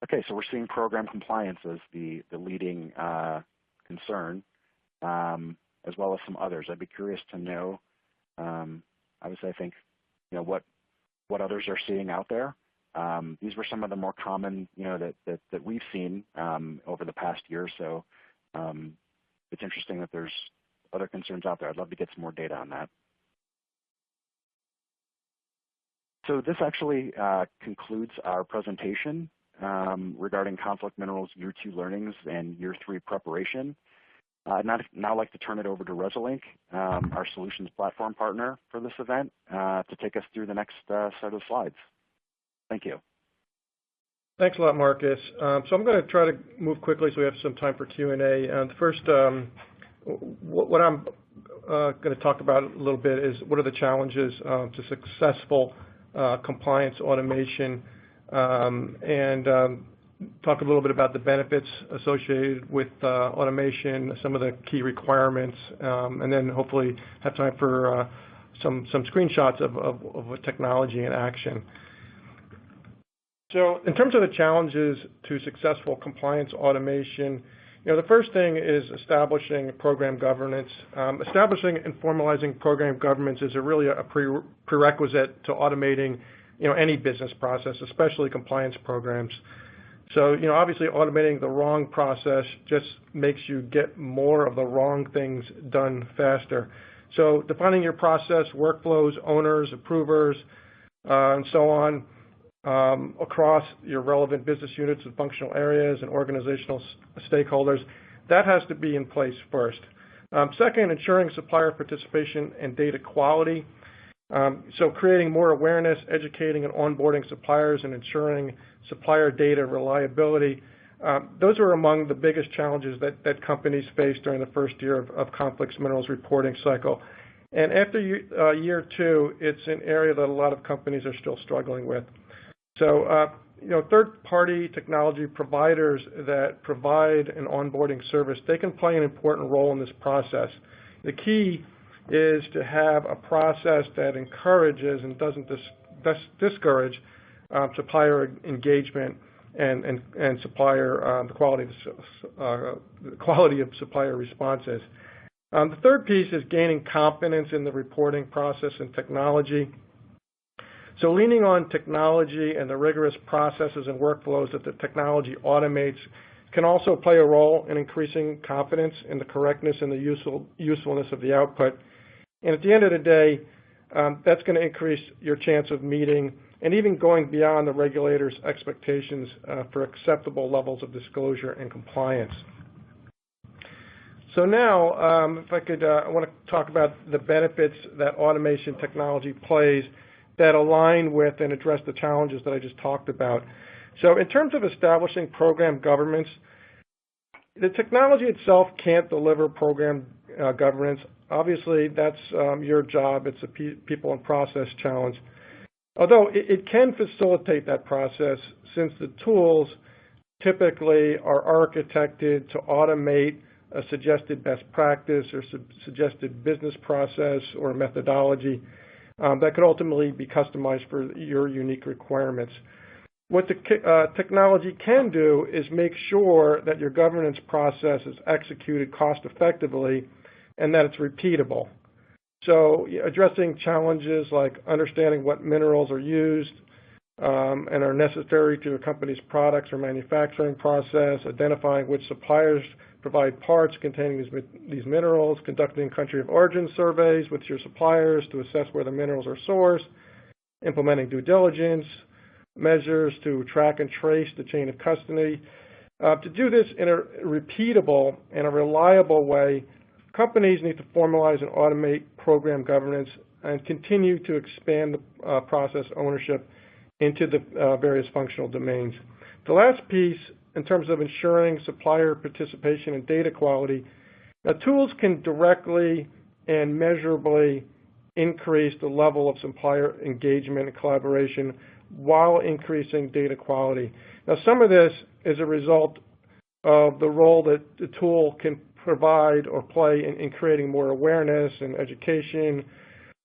B: Okay, so we're seeing program compliance as the leading concern, as well as some others. I'd be curious to know, obviously, I think, what others are seeing out there. These were some of the more common, that we've seen over the past year or so. It's interesting that there's other concerns out there. I'd love to get some more data on that. So this actually concludes our presentation regarding conflict minerals Year 2 learnings and Year 3 preparation. I'd now like to turn it over to Resilinc, our solutions platform partner for this event, to take us through the next set of slides. Thank you.
C: Thanks a lot, Marcus. So I'm going to try to move quickly so we have some time for Q&A. First, what I'm going to talk about a little bit is what are the challenges to successful compliance automation, and talk a little bit about the benefits associated with automation, some of the key requirements, and then hopefully have time for some screenshots of a technology in action. So in terms of the challenges to successful compliance automation, the first thing is establishing program governance. Establishing and formalizing program governance is really a prerequisite to automating any business process, especially compliance programs. So, obviously automating the wrong process just makes you get more of the wrong things done faster. So defining your process, workflows, owners, approvers, and so on, across your relevant business units and functional areas and organizational stakeholders, that has to be in place first. Second, ensuring supplier participation and data quality. So creating more awareness, educating and onboarding suppliers, and ensuring supplier data reliability. Those are among the biggest challenges that companies face during the first year of conflicts minerals reporting cycle. And after year 2, it's an area that a lot of companies are still struggling with. So, third-party technology providers that provide an onboarding service, they can play an important role in this process. The key is to have a process that encourages and doesn't discourage supplier engagement and supplier the quality of supplier responses. The third piece is gaining confidence in the reporting process and technology. So leaning on technology and the rigorous processes and workflows that the technology automates can also play a role in increasing confidence in the correctness and the usefulness of the output. And at the end of the day, that's going to increase your chance of meeting and even going beyond the regulator's expectations for acceptable levels of disclosure and compliance. So now, if I could, I want to talk about the benefits that automation technology plays that align with and address the challenges that I just talked about. So in terms of establishing program governance, the technology itself can't deliver program governance. Obviously, that's your job. It's a people and process challenge. Although it can facilitate that process, since the tools typically are architected to automate a suggested best practice or suggested business process or methodology that could ultimately be customized for your unique requirements. What the technology can do is make sure that your governance process is executed cost effectively and that it's repeatable. So addressing challenges like understanding what minerals are used and are necessary to a company's products or manufacturing process, identifying which suppliers provide parts containing these minerals, conducting country of origin surveys with your suppliers to assess where the minerals are sourced, implementing due diligence measures to track and trace the chain of custody. To do this in a repeatable and a reliable way, companies need to formalize and automate program governance and continue to expand the process ownership into the various functional domains. The last piece, in terms of ensuring supplier participation and data quality, tools can directly and measurably increase the level of supplier engagement and collaboration while increasing data quality. Now, some of this is a result of the role that the tool can provide or play in creating more awareness and education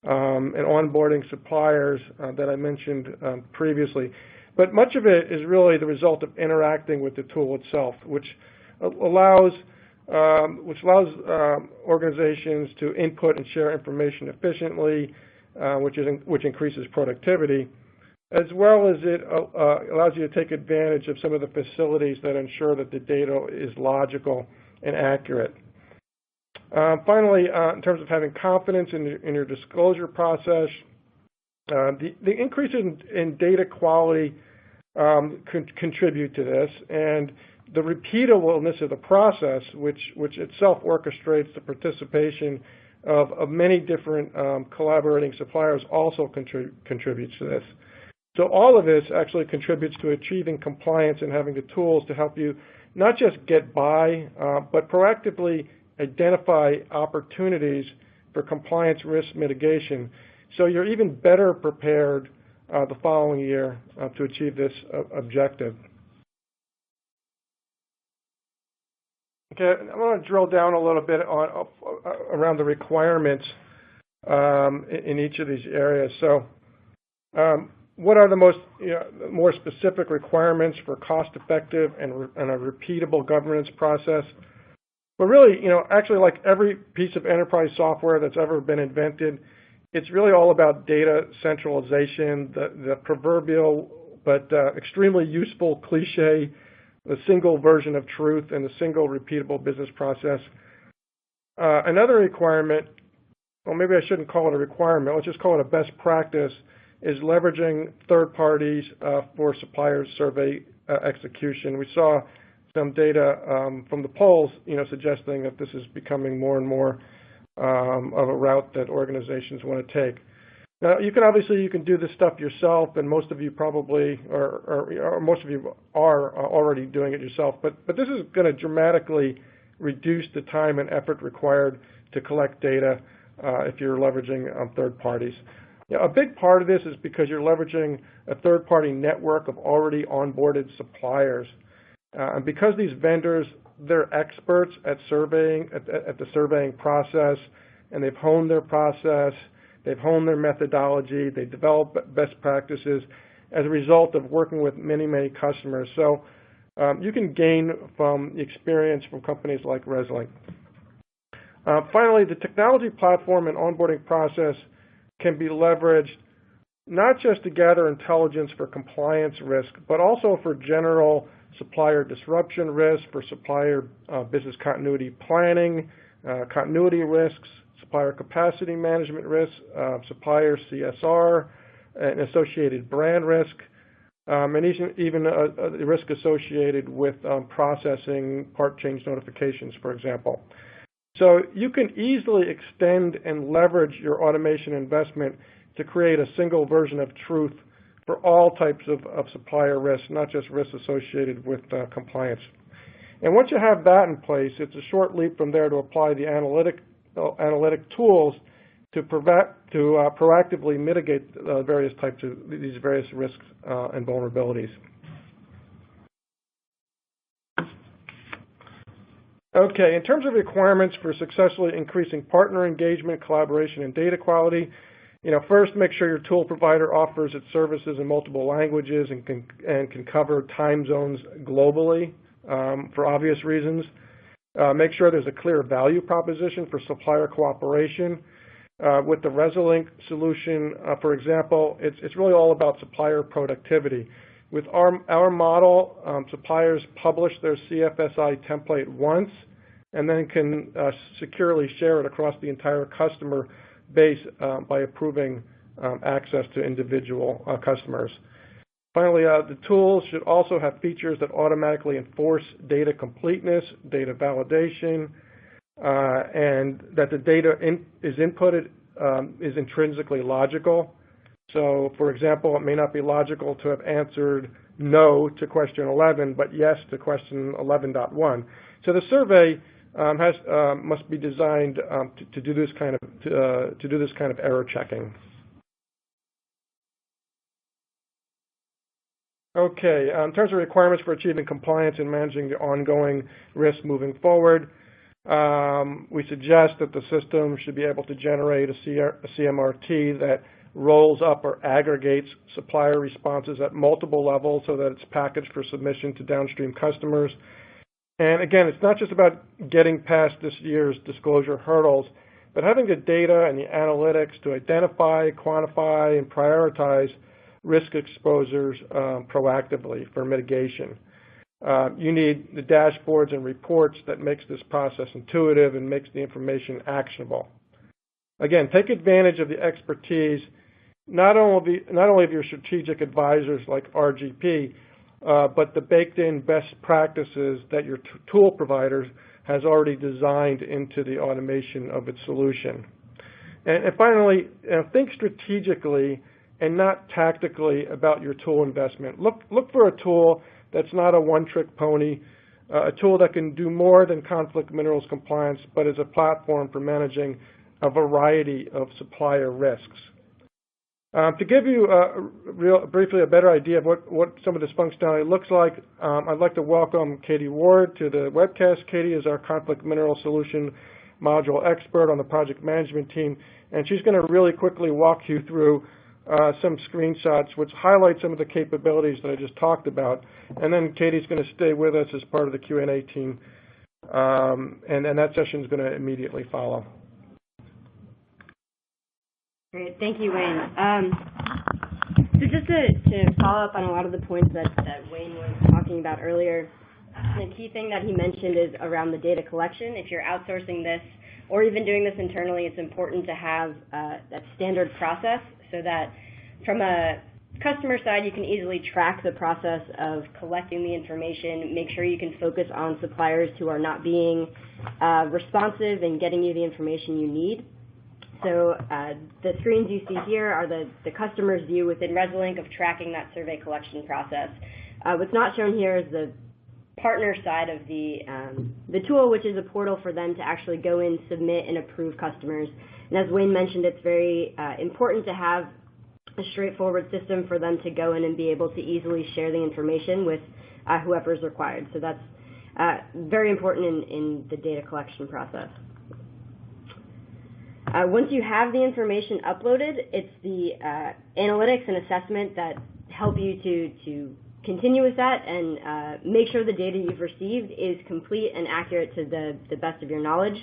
C: and onboarding suppliers that I mentioned previously. But much of it is really the result of interacting with the tool itself, which allows organizations to input and share information efficiently, which increases productivity, as well as it allows you to take advantage of some of the facilities that ensure that the data is logical and accurate. Finally, in terms of having confidence in your disclosure process, the increase in data quality contribute to this, and the repeatableness of the process, which itself orchestrates the participation of many different collaborating suppliers, also contributes to this. So all of this actually contributes to achieving compliance and having the tools to help you not just get by, but proactively identify opportunities for compliance risk mitigation. So you're even better prepared the following year to achieve this objective. Okay, I want to drill down a little bit around the requirements in each of these areas. So what are the more specific requirements for cost-effective and a repeatable governance process? But really, actually, like every piece of enterprise software that's ever been invented, it's really all about data centralization, the proverbial but extremely useful cliche, the single version of truth and the single repeatable business process. Another requirement, well, maybe I shouldn't call it a requirement, let's just call it a best practice, is leveraging third parties for supplier survey execution. We saw some data from the polls, suggesting that this is becoming more and more of a route that organizations want to take. Now, you can do this stuff yourself, and most of you probably, or most of you are already doing it yourself. But this is going to dramatically reduce the time and effort required to collect data if you're leveraging third parties. A big part of this is because you're leveraging a third-party network of already onboarded suppliers. And because these vendors, they're experts at surveying, at the surveying process, and they've honed their process, they've honed their methodology, they develop best practices as a result of working with many, many customers. So you can gain from the experience from companies like Resilinc. Finally, the technology platform and onboarding process can be leveraged not just to gather intelligence for compliance risk, but also for general supplier disruption risk, for supplier business continuity planning, continuity risks, supplier capacity management risk, supplier CSR, and associated brand risk, and even the risk associated with processing part change notifications, for example. So you can easily extend and leverage your automation investment to create a single version of truth for all types of supplier risks, not just risks associated with compliance. And once you have that in place, it's a short leap from there to apply the analytic tools to proactively mitigate various types of these various risks and vulnerabilities. Okay, in terms of requirements for successfully increasing partner engagement, collaboration, and data quality, first, make sure your tool provider offers its services in multiple languages and can cover time zones globally for obvious reasons. Make sure there's a clear value proposition for supplier cooperation. With the Resilinc solution, for example, it's really all about supplier productivity. With our model, suppliers publish their CFSI template once and then can securely share it across the entire customer base by approving access to individual customers. Finally, the tools should also have features that automatically enforce data completeness, data validation, and that the data is inputted is intrinsically logical. So, for example, it may not be logical to have answered no to question 11, but yes to question 11.1. So the survey must be designed to do this kind of error checking. Okay, in terms of requirements for achieving compliance and managing the ongoing risk moving forward, we suggest that the system should be able to generate a CMRT that rolls up or aggregates supplier responses at multiple levels so that it's packaged for submission to downstream customers. And again, it's not just about getting past this year's disclosure hurdles, but having the data and the analytics to identify, quantify, and prioritize risk exposures proactively for mitigation. You need the dashboards and reports that makes this process intuitive and makes the information actionable. Again, take advantage of the expertise not only of your strategic advisors like RGP, but the baked-in best practices that your tool provider has already designed into the automation of its solution. And finally, think strategically and not tactically about your tool investment. Look for a tool that's not a one-trick pony, a tool that can do more than conflict minerals compliance, but is a platform for managing a variety of supplier risks. To give you briefly a better idea of what some of this functionality looks like, I'd like to welcome Katie Ward to the webcast. Katie is our conflict mineral solution module expert on the project management team, and she's going to really quickly walk you through some screenshots which highlight some of the capabilities that I just talked about. And then Katie's going to stay with us as part of the Q&A team, and that session is going to immediately follow.
D: Great, thank you, Wayne. So just to follow up on a lot of the points that Wayne was talking about earlier, the key thing that he mentioned is around the data collection. If you're outsourcing this or even doing this internally, it's important to have that standard process so that from a customer side, you can easily track the process of collecting the information, make sure you can focus on suppliers who are not being responsive and getting you the information you need. So the screens you see here are the customer's view within Resilinc of tracking that survey collection process. What's not shown here is the partner side of the tool, which is a portal for them to actually go in, submit, and approve customers. And as Wayne mentioned, it's very important to have a straightforward system for them to go in and be able to easily share the information with whoever is required. So that's very important in the data collection process. Once you have the information uploaded, it's the analytics and assessment that help you to continue with that and make sure the data you've received is complete and accurate to the best of your knowledge.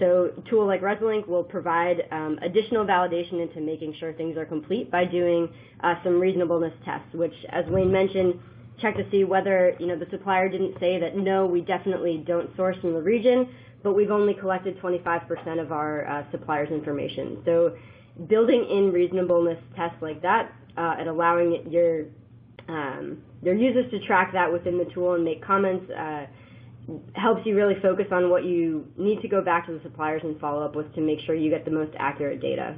D: So a tool like Resilinc will provide additional validation into making sure things are complete by doing some reasonableness tests, which, as Wayne mentioned, check to see whether the supplier didn't say that, no, we definitely don't source from the region, but we've only collected 25% of our suppliers' information. So building in reasonableness tests like that and allowing your users to track that within the tool and make comments helps you really focus on what you need to go back to the suppliers and follow up with to make sure you get the most accurate data.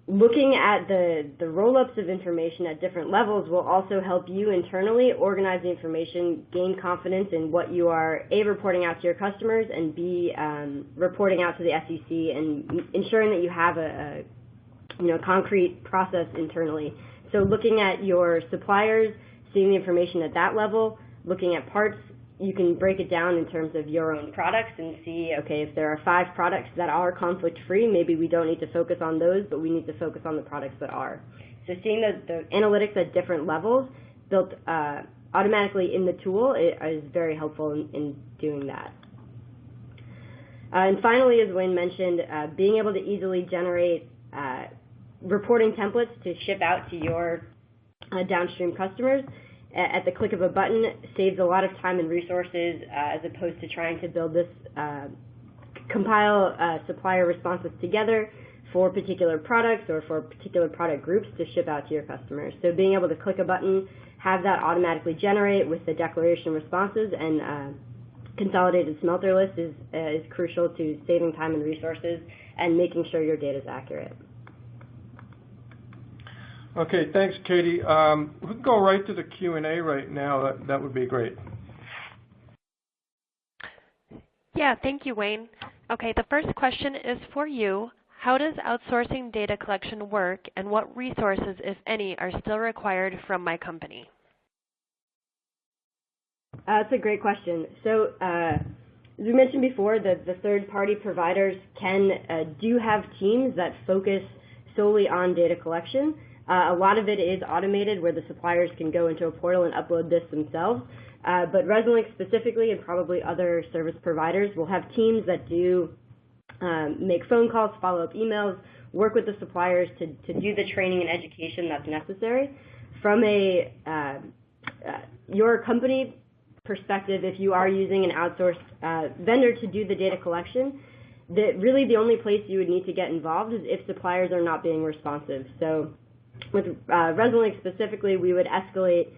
D: Looking at the roll-ups of information at different levels will also help you internally organize the information, gain confidence in what you are A, reporting out to your customers, and B, reporting out to the SEC and ensuring that you have a concrete process internally. So looking at your suppliers, seeing the information at that level, looking at parts, you can break it down in terms of your own products and see, okay, if there are 5 products that are conflict-free, maybe we don't need to focus on those, but we need to focus on the products that are. So seeing the analytics at different levels built automatically in the tool is very helpful in doing that. And finally, as Wayne mentioned, being able to easily generate reporting templates to ship out to your downstream customers at the click of a button saves a lot of time and resources as opposed to trying to build this, compile supplier responses together for particular products or for particular product groups to ship out to your customers. So being able to click a button, have that automatically generate with the declaration responses and consolidated smelter list is crucial to saving time and resources and making sure your data is accurate.
C: Okay, thanks, Katie. We can go right to the Q&A right now. That would be great.
A: Yeah, thank you, Wayne. Okay, the first question is for you. How does outsourcing data collection work, and what resources, if any, are still required from my company?
D: That's a great question. So as we mentioned before, the third-party providers do have teams that focus solely on data collection. A lot of it is automated where the suppliers can go into a portal and upload this themselves. But Resilinc specifically, and probably other service providers, will have teams that do make phone calls, follow up emails, work with the suppliers to do the training and education that's necessary. From your company perspective, if you are using an outsourced vendor to do the data collection, really the only place you would need to get involved is if suppliers are not being responsive. So with Resilinc specifically, we would escalate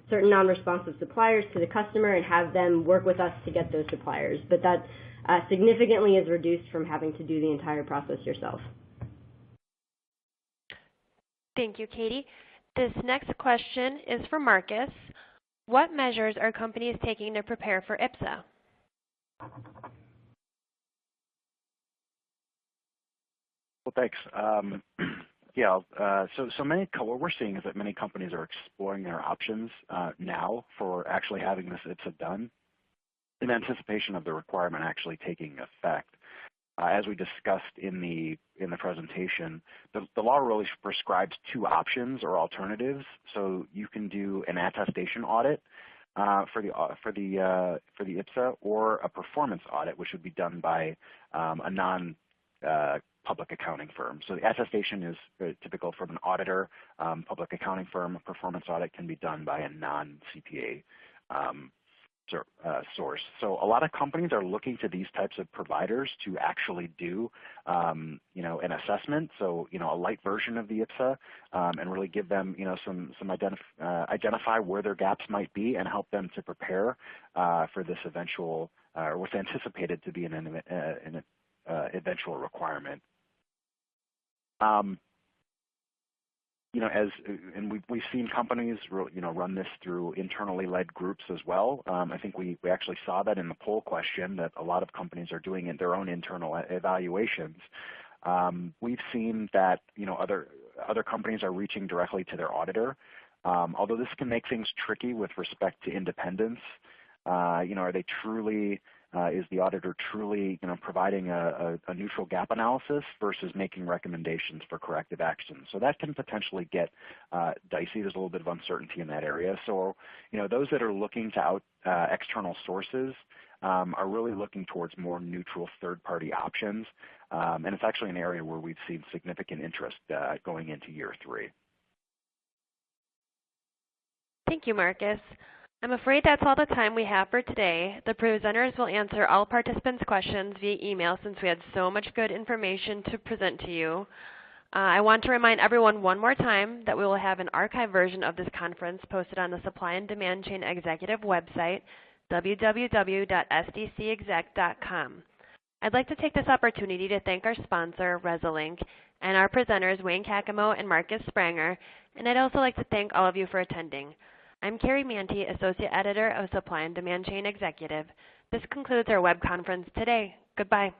D: certain non-responsive suppliers to the customer and have them work with us to get those suppliers. But that significantly is reduced from having to do the entire process yourself.
A: Thank you, Katie. This next question is for Marcus. What measures are companies taking to prepare for IPSA?
B: Well, thanks. What we're seeing is that many companies are exploring their options now for actually having this IPSA done in anticipation of the requirement actually taking effect. As we discussed in the presentation, the law really prescribes 2 options or alternatives. So you can do an attestation audit for the IPSA, or a performance audit, which would be done by a non-public accounting firm. So the attestation is typical from an auditor, public accounting firm. A performance audit can be done by a non-CPA source. So a lot of companies are looking to these types of providers to actually do, an assessment. So, a light version of the IPSA, and really give them, identify where their gaps might be and help them to prepare for this eventual, or what's anticipated to be an eventual requirement. We've seen companies, run this through internally led groups as well. I think we actually saw that in the poll question, that a lot of companies are doing their own internal evaluations. We've seen that, other companies are reaching directly to their auditor. Although this can make things tricky with respect to independence. Are they truly, is the auditor truly, providing a neutral gap analysis versus making recommendations for corrective action? So that can potentially get dicey. There's a little bit of uncertainty in that area. So, those that are looking to external sources are really looking towards more neutral third-party options. And it's actually an area where we've seen significant interest going into year 3.
A: Thank you, Marcus. I'm afraid that's all the time we have for today. The presenters will answer all participants' questions via email since we had so much good information to present to you. I want to remind everyone one more time that we will have an archived version of this conference posted on the Supply and Demand Chain Executive website, www.sdcexec.com. I'd like to take this opportunity to thank our sponsor, Resilinc, and our presenters, Wayne Kakamo and Marcus Spranger, and I'd also like to thank all of you for attending. I'm Carrie Manti, Associate Editor of Supply and Demand Chain Executive. This concludes our web conference today. Goodbye.